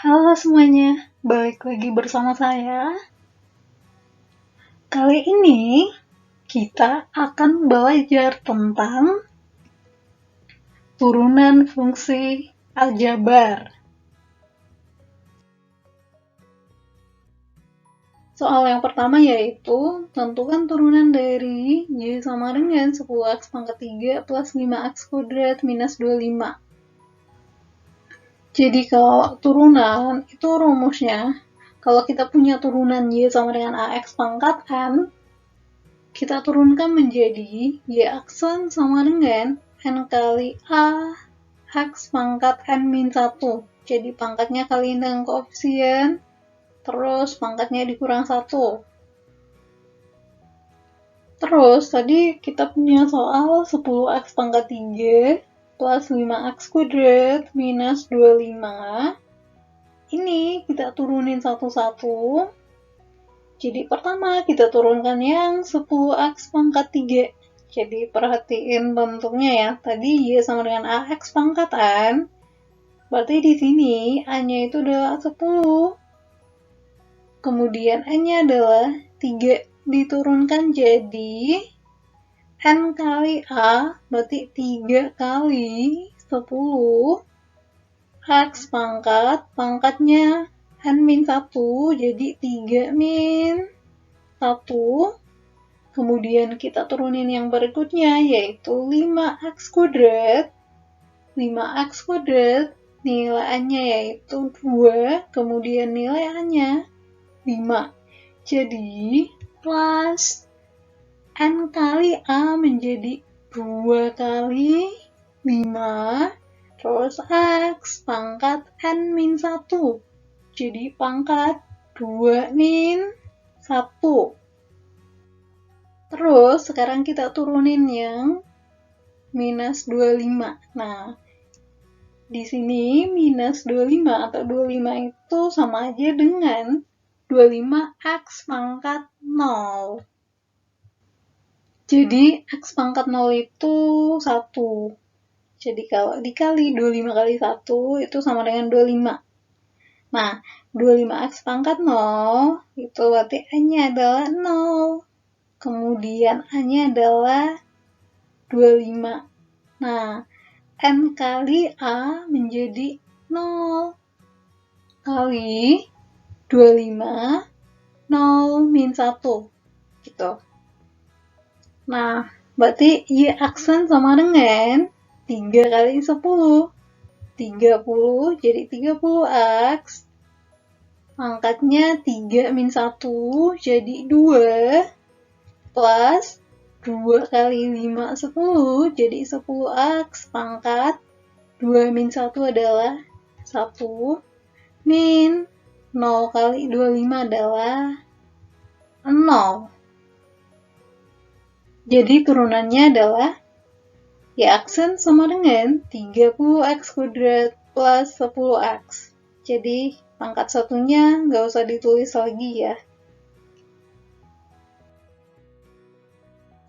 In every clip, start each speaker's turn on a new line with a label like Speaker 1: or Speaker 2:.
Speaker 1: Halo semuanya, balik lagi bersama saya. Kali ini kita akan belajar tentang turunan fungsi aljabar. Soal yang pertama yaitu tentukan turunan dari Y sama dengan 10x pangkat 3 plus 5x kuadrat minus 25. Jadi kalau turunan itu rumusnya, kalau kita punya turunan Y sama dengan AX pangkat N, kita turunkan menjadi Y aksen sama dengan N kali A X pangkat N min 1. Jadi pangkatnya kaliin dengan koefisien, terus pangkatnya dikurang 1. Terus tadi kita punya soal 10x pangkat 3 plus 5x kuadrat minus 25. Ini kita turunin satu-satu. Jadi pertama kita turunkan yang 10x pangkat 3. Jadi perhatiin bentuknya ya. Tadi Y sama dengan AX pangkat N. Berarti di sini A-nya itu adalah 10. Kemudian N-nya adalah 3. Diturunkan jadi N kali A, berarti 3 kali 10 X pangkatnya N min 1, jadi 3 min 1. Kemudian kita turunin yang berikutnya, yaitu 5x kuadrat. 5x kuadrat, nilai A-nya yaitu 2, kemudian nilai A-nya 5. Jadi, plus N kali A menjadi 2 kali 5, terus X pangkat N min 1. Jadi pangkat 2 min 1. Terus sekarang kita turunin yang minus 25. Nah, di sini minus 25 atau 25 itu sama aja dengan 25x pangkat 0. Jadi x pangkat 0 itu 1. Jadi kalau dikali 25 kali 1 itu sama dengan 25. Nah, 25x pangkat 0 itu berarti A-nya adalah 0. Kemudian A-nya adalah 25. Nah, N kali A menjadi 0 kali 25, 0 min 1. Gitu. Nah, berarti Y aksen sama dengan 3 kali 10. 30, jadi 30x. Pangkatnya 3 min 1, jadi 2. Plus 2 kali 5, 10, jadi 10x. Pangkat 2 min 1 adalah 1. Min 0 kali 25 adalah 0. Jadi turunannya adalah Y aksen sama dengan 30x kuadrat plus 10x. Jadi pangkat satunya nggak usah ditulis lagi ya.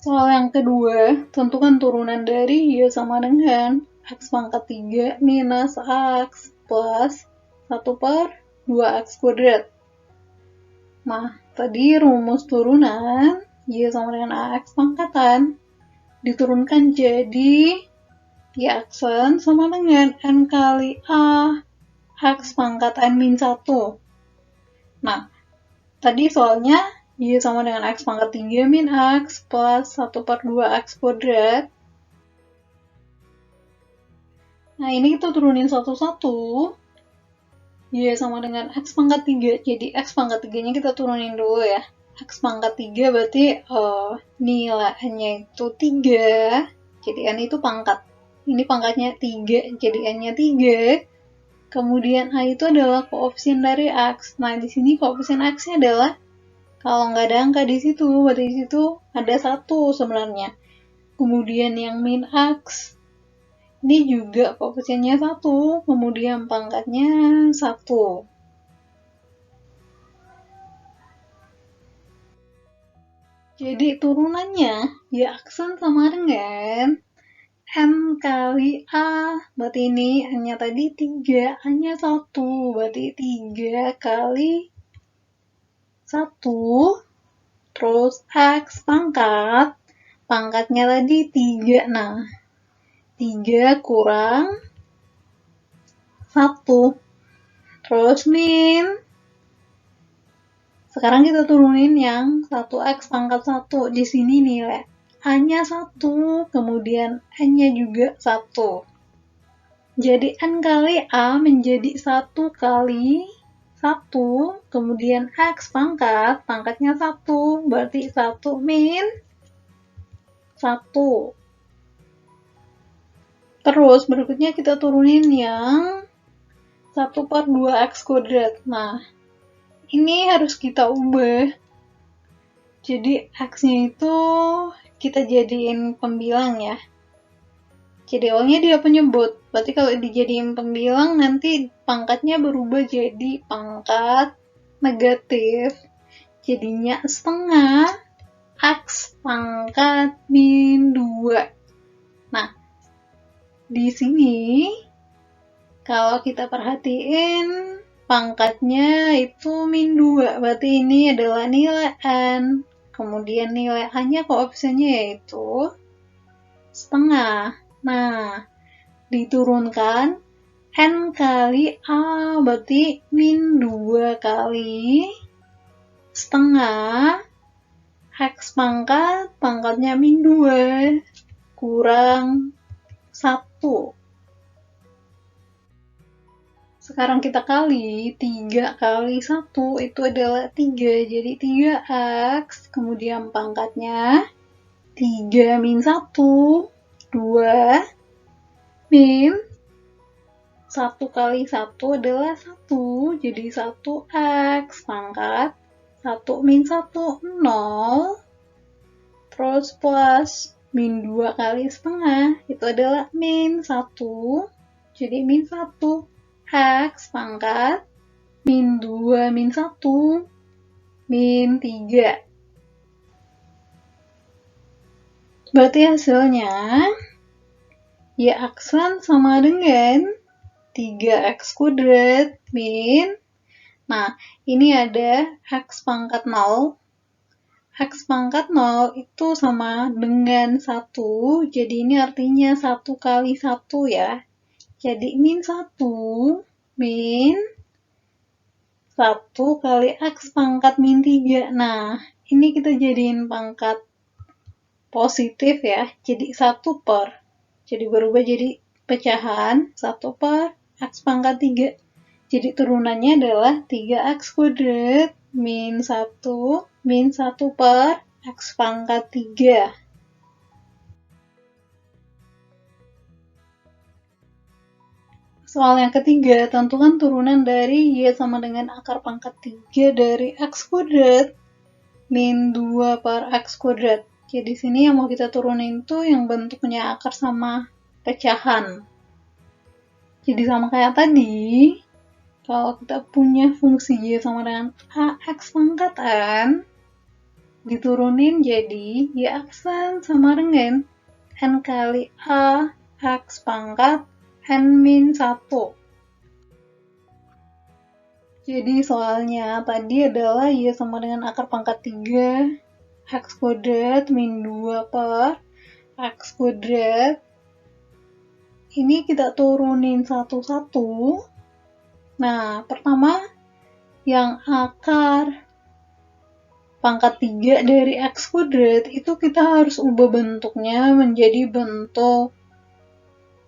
Speaker 1: Soal yang kedua, tentukan turunan dari Y sama dengan X pangkat 3 minus X plus 1 per 2X kuadrat. Nah, tadi rumus turunan Y sama dengan AX pangkatan diturunkan jadi Y aksen sama dengan N kali A X pangkat N min 1. Nah, tadi soalnya Y sama dengan X pangkat 3 min X plus 1 per 2X kuadrat. Nah, ini kita turunin satu-satu. Y sama dengan X pangkat 3. Jadi X pangkat 3-nya kita turunin dulu ya. X pangkat 3 berarti nilainya itu 3. Jadi N itu pangkat. Ini pangkatnya 3, jadi N-nya 3. Kemudian A itu adalah koefisien dari X. Nah, di sini koefisien X-nya adalah, kalau nggak ada angka di situ, berarti di situ ada 1 sebenarnya. Kemudian yang min X, ini juga koefisiennya 1, kemudian pangkatnya 1. Jadi turunannya Y aksen sama dengan N kali A, berarti ini N-nya tadi 3, A-nya 1, berarti 3 kali 1, terus X pangkat, pangkatnya tadi 3, nah 3 kurang 1, terus min, sekarang kita turunin yang 1X pangkat 1, di sini nilai A-nya 1, kemudian N-nya juga 1. Jadi N kali A menjadi 1 kali 1, kemudian X pangkat, pangkatnya 1, berarti 1 min 1. Terus berikutnya kita turunin yang 1 per 2X kuadrat. Nah, ini harus kita ubah. Jadi X-nya itu kita jadiin pembilang ya. Jadi awalnya dia penyebut, berarti kalau dijadiin pembilang nanti pangkatnya berubah jadi pangkat negatif. Jadinya setengah X pangkat min 2. Nah, di sini kalau kita perhatiin pangkatnya itu min 2, berarti ini adalah nilai N. Kemudian nilai A-nya koefisiennya yaitu setengah. Nah, diturunkan N kali A, berarti min 2 kali setengah X pangkat, pangkatnya min 2, kurang 1. Sekarang kita kali 3 kali 1, itu adalah 3, jadi 3X, kemudian pangkatnya 3 min 1, 2, min 1 kali 1 adalah 1, jadi 1X, pangkat 1 min 1, 0, terus plus min 2 kali setengah, itu adalah min 1, jadi min 1, X pangkat min 2 min 1, min 3. Berarti hasilnya Y aksen sama dengan 3X kuadrat min, nah ini ada X pangkat 0, X pangkat 0 itu sama dengan 1, jadi ini artinya 1 kali 1 ya. Jadi min 1, min 1 kali X pangkat min 3. Nah, ini kita jadiin pangkat positif ya, jadi 1 per. Jadi berubah jadi pecahan 1 per X pangkat 3. Jadi turunannya adalah 3X kuadrat min 1 per X pangkat 3. Soal yang ketiga, tentukan turunan dari Y sama dengan akar pangkat 3 dari X kuadrat min 2 per X kuadrat. Jadi di sini yang mau kita turunin itu yang bentuknya akar sama pecahan. Jadi sama kayak tadi, kalau kita punya fungsi Y sama dengan AX pangkat N, diturunin jadi Y aksen sama dengan N kali A X pangkat N min 1. Jadi soalnya tadi adalah Y sama dengan akar pangkat 3 X kuadrat min 2 per X kuadrat. Ini kita turunin satu-satu. Nah, pertama yang akar pangkat 3 dari X kuadrat itu kita harus ubah bentuknya menjadi bentuk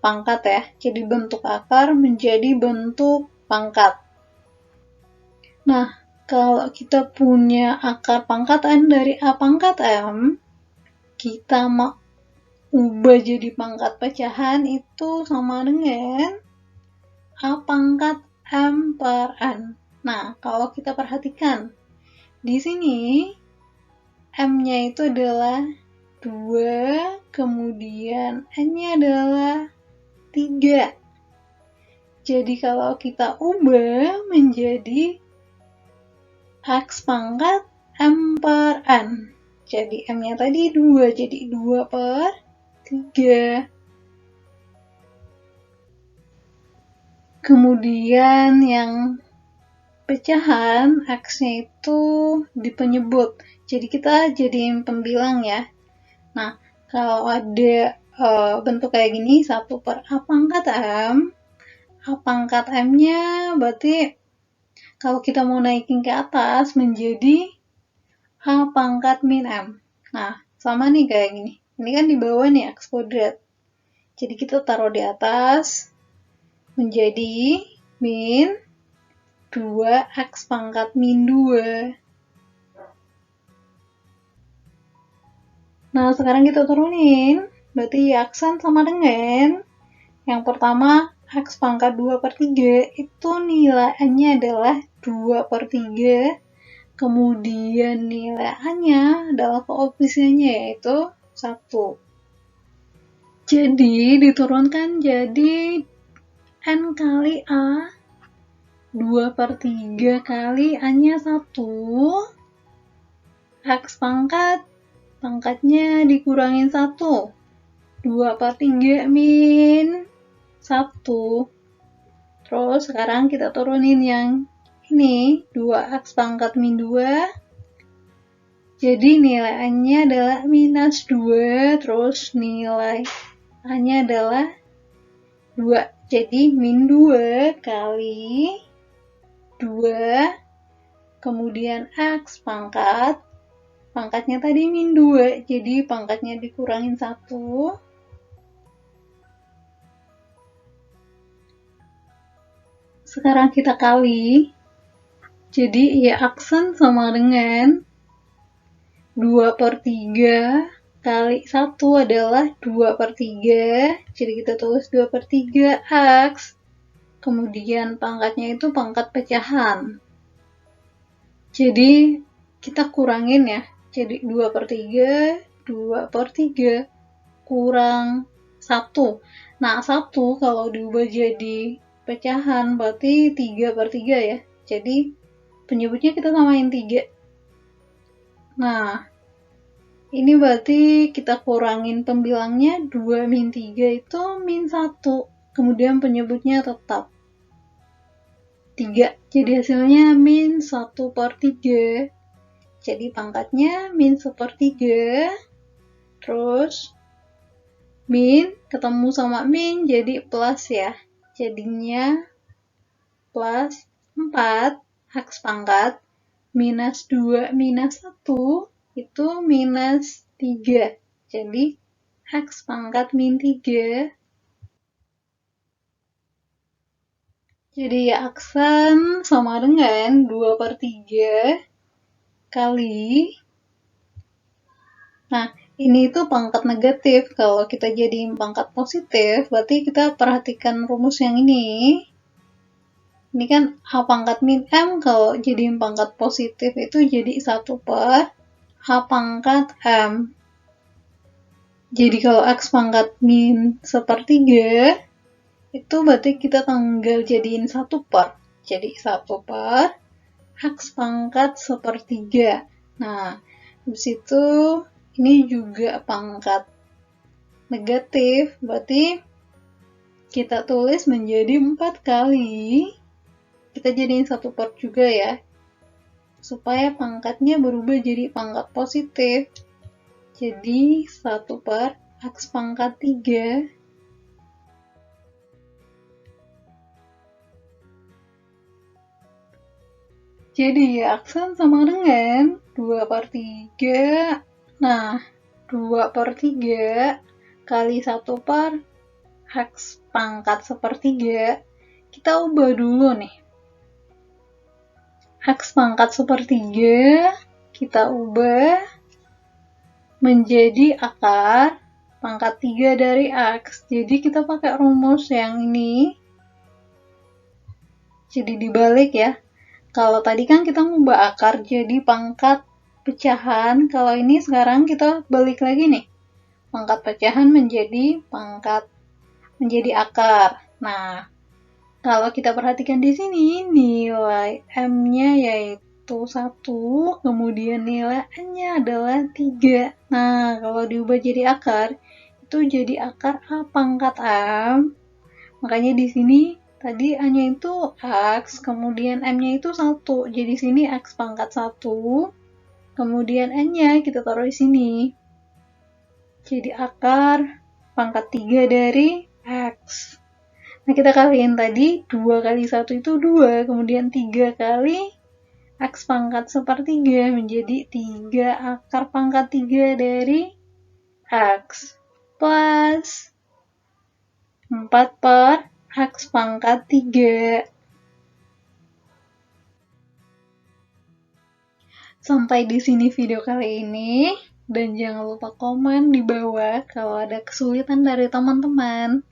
Speaker 1: pangkat ya. Jadi bentuk akar menjadi bentuk pangkat. Nah, kalau kita punya akar pangkat N dari A pangkat M, kita mau ubah jadi pangkat pecahan itu sama dengan A pangkat M per N. Nah, kalau kita perhatikan, di sini M-nya itu adalah 2, kemudian N-nya adalah 3. Jadi kalau kita ubah menjadi X pangkat M per N. Jadi M-nya tadi 2, jadi 2 per 3. Kemudian yang pecahan X-nya itu di penyebut. Jadi kita jadiin pembilang ya. Nah, kalau ada bentuk kayak gini, 1/A pangkat M, A pangkat M-nya berarti kalau kita mau naikin ke atas menjadi A pangkat min M. Nah, sama nih kayak gini. Ini kan di bawah nih X kuadrat. Jadi kita taruh di atas menjadi min 2X pangkat min 2. Nah, sekarang kita turunin. Berarti aksen sama dengan yang pertama X pangkat 2/3 itu nilainya adalah 2/3. Kemudian nilai A-nya adalah koefisiennya yaitu 1. Jadi diturunkan jadi N kali A 2/3 kali A-nya 1, X pangkatnya dikurangin 1, 2/3 min 1. Terus sekarang kita turunin yang ini 2X pangkat min 2. Jadi nilai A-nya adalah minus 2, terus nilai A-nya adalah 2. Jadi min 2 kali 2, kemudian X pangkatnya tadi min 2, jadi pangkatnya dikurangin 1. Sekarang kita kali, jadi ya aksen sama dengan 2/3 kali 1 adalah 2/3, jadi kita tulis 2/3 X, kemudian pangkatnya itu pangkat pecahan. Jadi kita kurangin ya, jadi 2/3, 2/3 kurang 1. Nah, 1 kalau diubah jadi pecahan berarti 3/3 ya. Jadi penyebutnya kita samain 3. Nah, ini berarti kita kurangin pembilangnya 2 min 3 itu min 1. Kemudian penyebutnya tetap 3. Jadi hasilnya min 1/3. Jadi pangkatnya min 1/3. Terus min ketemu sama min jadi plus ya. Jadinya plus 4 X pangkat minus 2 minus 1 itu minus 3. Jadi X pangkat min 3. Jadi aksen sama dengan 2/3 kali. Nah, ini itu pangkat negatif. Kalau kita jadiin pangkat positif, berarti kita perhatikan rumus yang ini. Ini kan A pangkat min M, kalau jadiin pangkat positif itu jadi 1/A pangkat M. Jadi kalau X pangkat min 1/3, itu berarti kita tinggal jadiin 1/. Jadi 1/X pangkat 1/3. Nah, habis itu ini juga pangkat negatif, berarti kita tulis menjadi 4 kali. Kita jadiin 1/4 juga ya, supaya pangkatnya berubah jadi pangkat positif. Jadi 1/X pangkat 3. Jadi aksen sama dengan 2/3. Nah, 2/3 kali 1/X pangkat 1/3. Kita ubah dulu nih. X pangkat 1/3 kita ubah menjadi akar pangkat 3 dari X. Jadi kita pakai rumus yang ini. Jadi dibalik ya. Kalau tadi kan kita ngubah akar jadi pangkat pecahan, kalau ini sekarang kita balik lagi nih. Pangkat pecahan menjadi akar. Nah, kalau kita perhatikan di sini, nilai M-nya yaitu 1, kemudian nilai N-nya adalah 3. Nah, kalau diubah jadi akar, itu jadi akar A pangkat M. Makanya di sini Tadi A-nya itu X, kemudian M-nya itu 1. Jadi sini X pangkat 1, kemudian N-nya kita taruh di sini. Jadi akar pangkat 3 dari X. Nah, kita kaliin tadi 2 kali 1 itu 2, kemudian 3 kali X pangkat 1/3 menjadi 3 akar pangkat 3 dari X plus 4 per X pangkat 3. Sampai di sini video kali ini. Dan jangan lupa komen di bawah kalau ada kesulitan dari teman-teman.